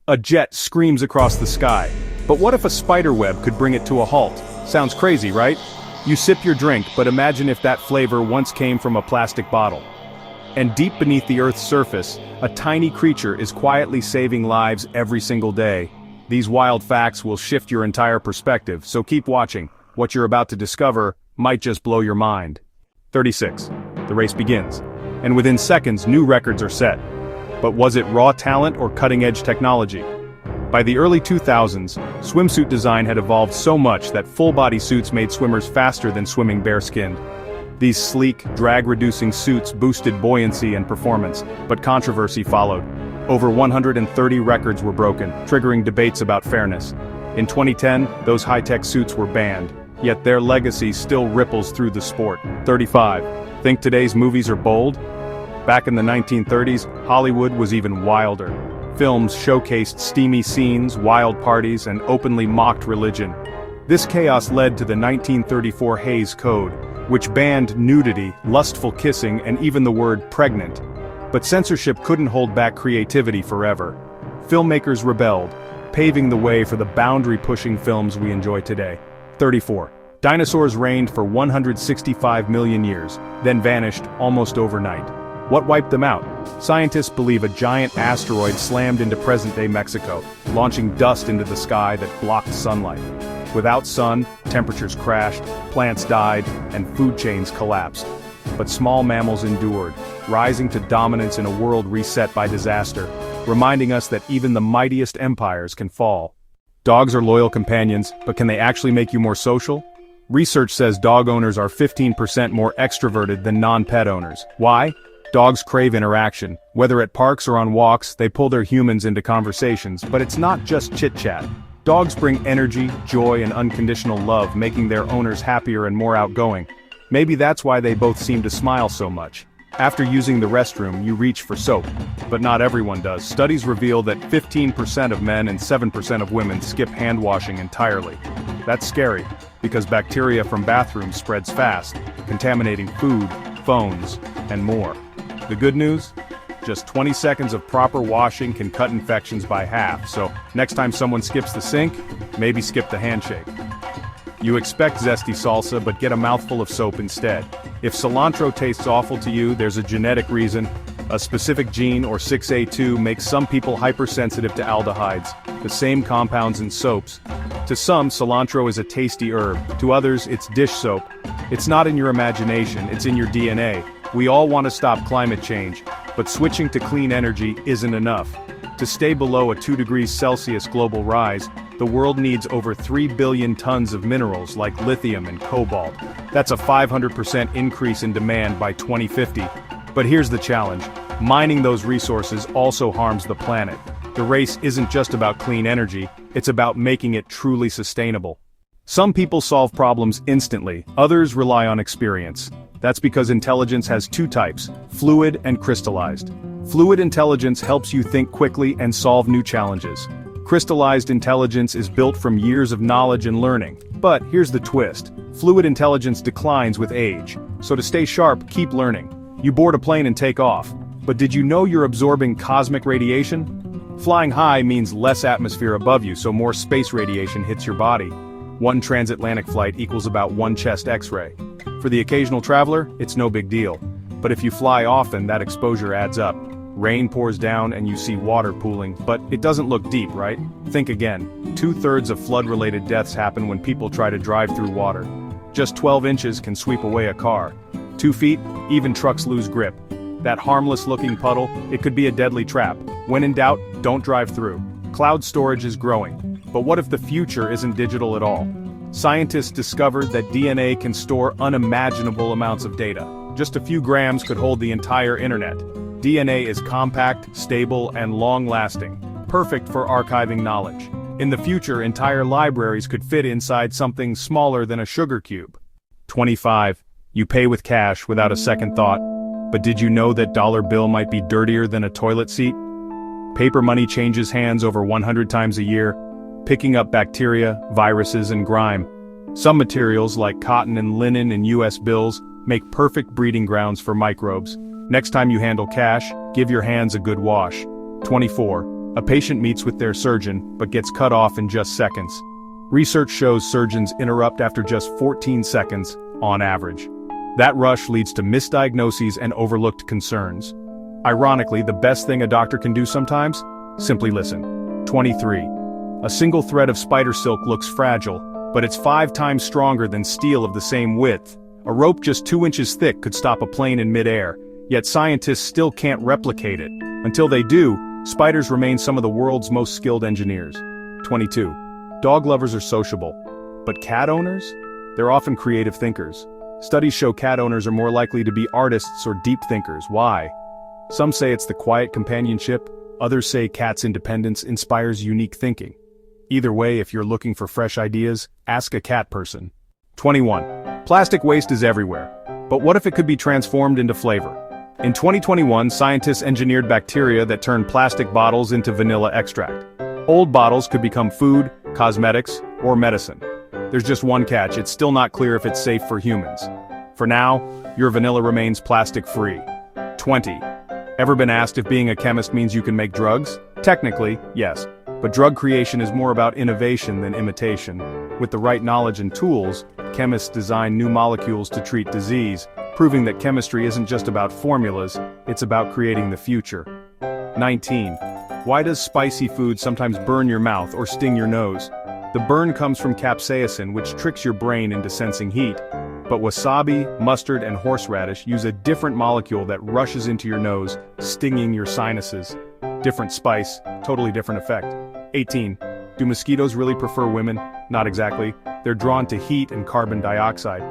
A jet screams across the sky. But what if a spider web could bring it to a halt? Sounds crazy, right? You sip your drink, but imagine if that flavor once came from a plastic bottle. And deep beneath the Earth's surface, a tiny creature is quietly saving lives every single day. These wild facts will shift your entire perspective, so keep watching. What you're about to discover might just blow your mind. 36. The race begins. And within seconds, new records are set. But was it raw talent or cutting-edge technology? By the early 2000s, swimsuit design had evolved so much that full-body suits made swimmers faster than swimming bare-skinned. These sleek, drag-reducing suits boosted buoyancy and performance, but controversy followed. Over 130 records were broken, triggering debates about fairness. In 2010, those high-tech suits were banned, yet their legacy still ripples through the sport. 35. Think today's movies are bold? Back in the 1930s, Hollywood was even wilder. Films showcased steamy scenes, wild parties, and openly mocked religion. This chaos led to the 1934 Hays Code, which banned nudity, lustful kissing, and even the word pregnant. But censorship couldn't hold back creativity forever. Filmmakers rebelled, paving the way for the boundary-pushing films we enjoy today. 34. Dinosaurs reigned for 165 million years, then vanished almost overnight. What wiped them out? Scientists believe a giant asteroid slammed into present-day Mexico, launching dust into the sky that blocked sunlight. Without sun, temperatures crashed, plants died, and food chains collapsed. But small mammals endured, rising to dominance in a world reset by disaster, reminding us that even the mightiest empires can fall. Dogs are loyal companions, but can they actually make you more social? Research says dog owners are 15% more extroverted than non-pet owners. Why? Dogs crave interaction. Whether at parks or on walks, they pull their humans into conversations, but it's not just chit-chat. Dogs bring energy, joy, and unconditional love, making their owners happier and more outgoing. Maybe that's why they both seem to smile so much. After using the restroom, you reach for soap. But not everyone does. Studies reveal that 15% of men and 7% of women skip hand washing entirely. That's scary, because bacteria from bathrooms spreads fast, contaminating food, phones, and more. The good news? Just 20 seconds of proper washing can cut infections by half, so next time someone skips the sink, maybe skip the handshake. You expect zesty salsa, but get a mouthful of soap instead. If cilantro tastes awful to you, there's a genetic reason. A specific gene, or 6A2, makes some people hypersensitive to aldehydes, the same compounds in soaps. To some, cilantro is a tasty herb. To others, it's dish soap. It's not in your imagination, it's in your DNA. We all want to stop climate change, but switching to clean energy isn't enough. To stay below a 2 degrees Celsius global rise, the world needs over 3 billion tons of minerals like lithium and cobalt. That's a 500% increase in demand by 2050. But here's the challenge. Mining those resources also harms the planet. The race isn't just about clean energy, it's about making it truly sustainable. Some people solve problems instantly, others rely on experience. That's because intelligence has two types, fluid and crystallized. Fluid intelligence helps you think quickly and solve new challenges. Crystallized intelligence is built from years of knowledge and learning. But here's the twist. Fluid intelligence declines with age. So to stay sharp, keep learning. You board a plane and take off. But did you know you're absorbing cosmic radiation? Flying high means less atmosphere above you, so more space radiation hits your body. One transatlantic flight equals about one chest X-ray. For the occasional traveler, it's no big deal. But if you fly often, that exposure adds up. Rain pours down and you see water pooling, but it doesn't look deep, right? Think again. 2/3 of flood-related deaths happen when people try to drive through water. Just 12 inches can sweep away a car. 2 feet, even trucks lose grip. That harmless-looking puddle, it could be a deadly trap. When in doubt, don't drive through. Cloud storage is growing. But what if the future isn't digital at all? Scientists discovered that DNA can store unimaginable amounts of data. Just a few grams could hold the entire internet. DNA is compact, stable, and long-lasting, perfect for archiving knowledge. In the future, entire libraries could fit inside something smaller than a sugar cube. 25. You pay with cash without a second thought. But did you know that dollar bill might be dirtier than a toilet seat? Paper money changes hands over 100 times a year, picking up bacteria, viruses, and grime. Some materials like cotton and linen in US bills make perfect breeding grounds for microbes. Next time you handle cash, give your hands a good wash. 24. A patient meets with their surgeon, but gets cut off in just seconds. Research shows surgeons interrupt after just 14 seconds, on average. That rush leads to misdiagnoses and overlooked concerns. Ironically, the best thing a doctor can do sometimes? Simply listen. 23. A single thread of spider silk looks fragile, but it's 5 times stronger than steel of the same width. A rope just 2 inches thick could stop a plane in midair, yet scientists still can't replicate it. Until they do, spiders remain some of the world's most skilled engineers. 22. Dog lovers are sociable. But cat owners? They're often creative thinkers. Studies show cat owners are more likely to be artists or deep thinkers. Why? Some say it's the quiet companionship, others say cats' independence inspires unique thinking. Either way, if you're looking for fresh ideas, ask a cat person. 21. Plastic waste is everywhere. But what if it could be transformed into flavor? In 2021, scientists engineered bacteria that turned plastic bottles into vanilla extract. Old bottles could become food, cosmetics, or medicine. There's just one catch: it's still not clear if it's safe for humans. For now, your vanilla remains plastic-free. 20. Ever been asked if being a chemist means you can make drugs? Technically, yes. But drug creation is more about innovation than imitation. With the right knowledge and tools, chemists design new molecules to treat disease, proving that chemistry isn't just about formulas, it's about creating the future. 19. Why does spicy food sometimes burn your mouth or sting your nose? The burn comes from capsaicin, which tricks your brain into sensing heat. But wasabi, mustard, and horseradish use a different molecule that rushes into your nose, stinging your sinuses. Different spice, totally different effect. 18. Do mosquitoes really prefer women? Not exactly. They're drawn to heat and carbon dioxide.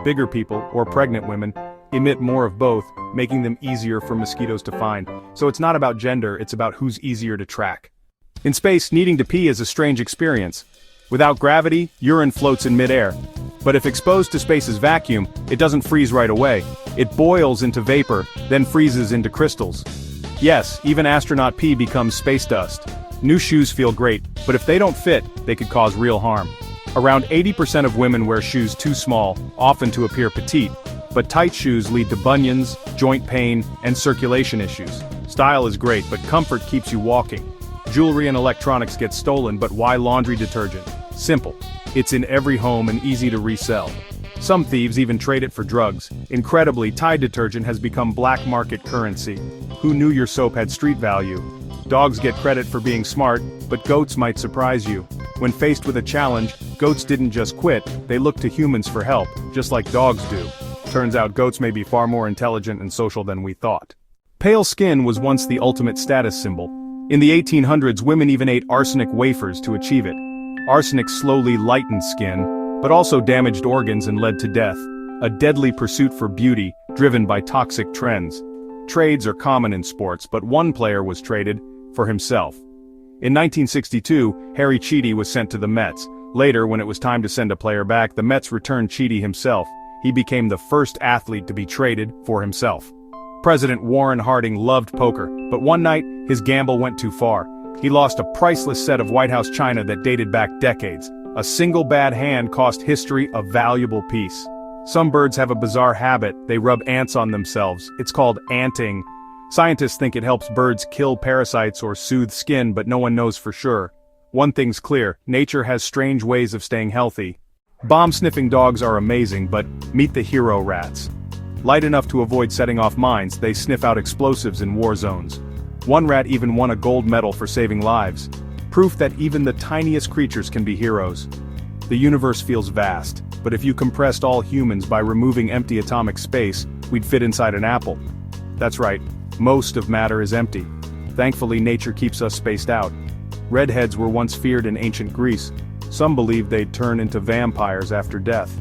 Bigger people, or pregnant women, emit more of both, making them easier for mosquitoes to find. So it's not about gender, it's about who's easier to track. In space, needing to pee is a strange experience. Without gravity, urine floats in midair. But if exposed to space's vacuum, it doesn't freeze right away. It boils into vapor, then freezes into crystals. Yes, even astronaut pee becomes space dust. New shoes feel great, but if they don't fit, they could cause real harm. Around 80% of women wear shoes too small, often to appear petite, but tight shoes lead to bunions, joint pain, and circulation issues. Style is great, but comfort keeps you walking. Jewelry and electronics get stolen, but why laundry detergent? Simple. It's in every home and easy to resell. Some thieves even trade it for drugs. Incredibly, Tide detergent has become black market currency. Who knew your soap had street value? Dogs get credit for being smart, but goats might surprise you. When faced with a challenge, goats didn't just quit, they looked to humans for help, just like dogs do. Turns out goats may be far more intelligent and social than we thought. Pale skin was once the ultimate status symbol. In the 1800s, women even ate arsenic wafers to achieve it. Arsenic slowly lightened skin, but also damaged organs and led to death. A deadly pursuit for beauty, driven by toxic trends. Trades are common in sports, but one player was traded for himself. In 1962, Harry Chiti was sent to the Mets. Later, when it was time to send a player back, the Mets returned Chiti himself. He became the first athlete to be traded for himself. President Warren Harding loved poker, but one night, his gamble went too far. He lost a priceless set of White House china that dated back decades. A single bad hand cost history a valuable piece. Some birds have a bizarre habit: they rub ants on themselves. It's called anting. Scientists think it helps birds kill parasites or soothe skin, but no one knows for sure. One thing's clear: nature has strange ways of staying healthy. Bomb-sniffing dogs are amazing, but meet the hero rats. Light enough to avoid setting off mines, they sniff out explosives in war zones. One rat even won a gold medal for saving lives. Proof that even the tiniest creatures can be heroes. The universe feels vast, but if you compressed all humans by removing empty atomic space, we'd fit inside an apple. That's right, most of matter is empty. Thankfully, nature keeps us spaced out. Redheads were once feared in ancient Greece. Some believed they'd turn into vampires after death.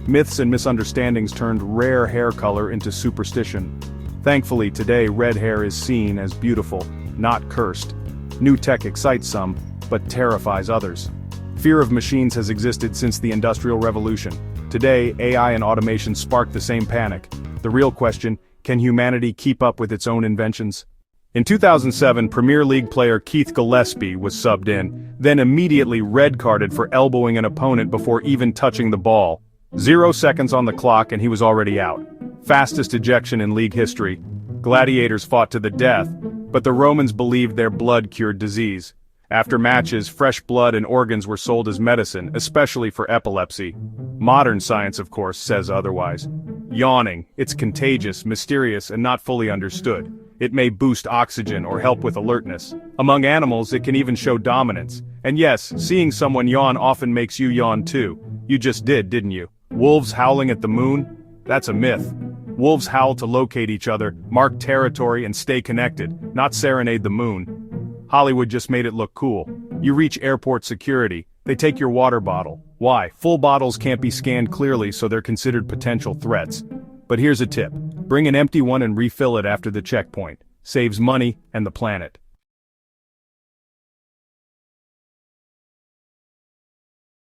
Myths and misunderstandings turned rare hair color into superstition. Thankfully, today red hair is seen as beautiful, not cursed. New tech excites some, but terrifies others. Fear of machines has existed since the Industrial Revolution. Today, AI and automation spark the same panic. The real question: can humanity keep up with its own inventions? In 2007, Premier League player Keith Gillespie was subbed in, then immediately red-carded for elbowing an opponent before even touching the ball. 0 seconds on the clock and he was already out. Fastest ejection in league history. Gladiators fought to the death, But the Romans believed their blood cured disease. After matches, fresh blood and organs were sold as medicine, especially for epilepsy. Modern science, of course, says otherwise. Yawning, it's contagious, mysterious, and not fully understood. It may boost oxygen or help with alertness. Among animals, it can even show dominance. And yes, seeing someone yawn often makes you yawn too. You just did, didn't you? Wolves howling at the moon? That's a myth. Wolves howl to locate each other, mark territory, and stay connected, not serenade the moon. Hollywood just made it look cool. You reach airport security, they take your water bottle. Why? Full bottles can't be scanned clearly, so they're considered potential threats. But here's a tip. Bring an empty one and refill it after the checkpoint. Saves money and the planet.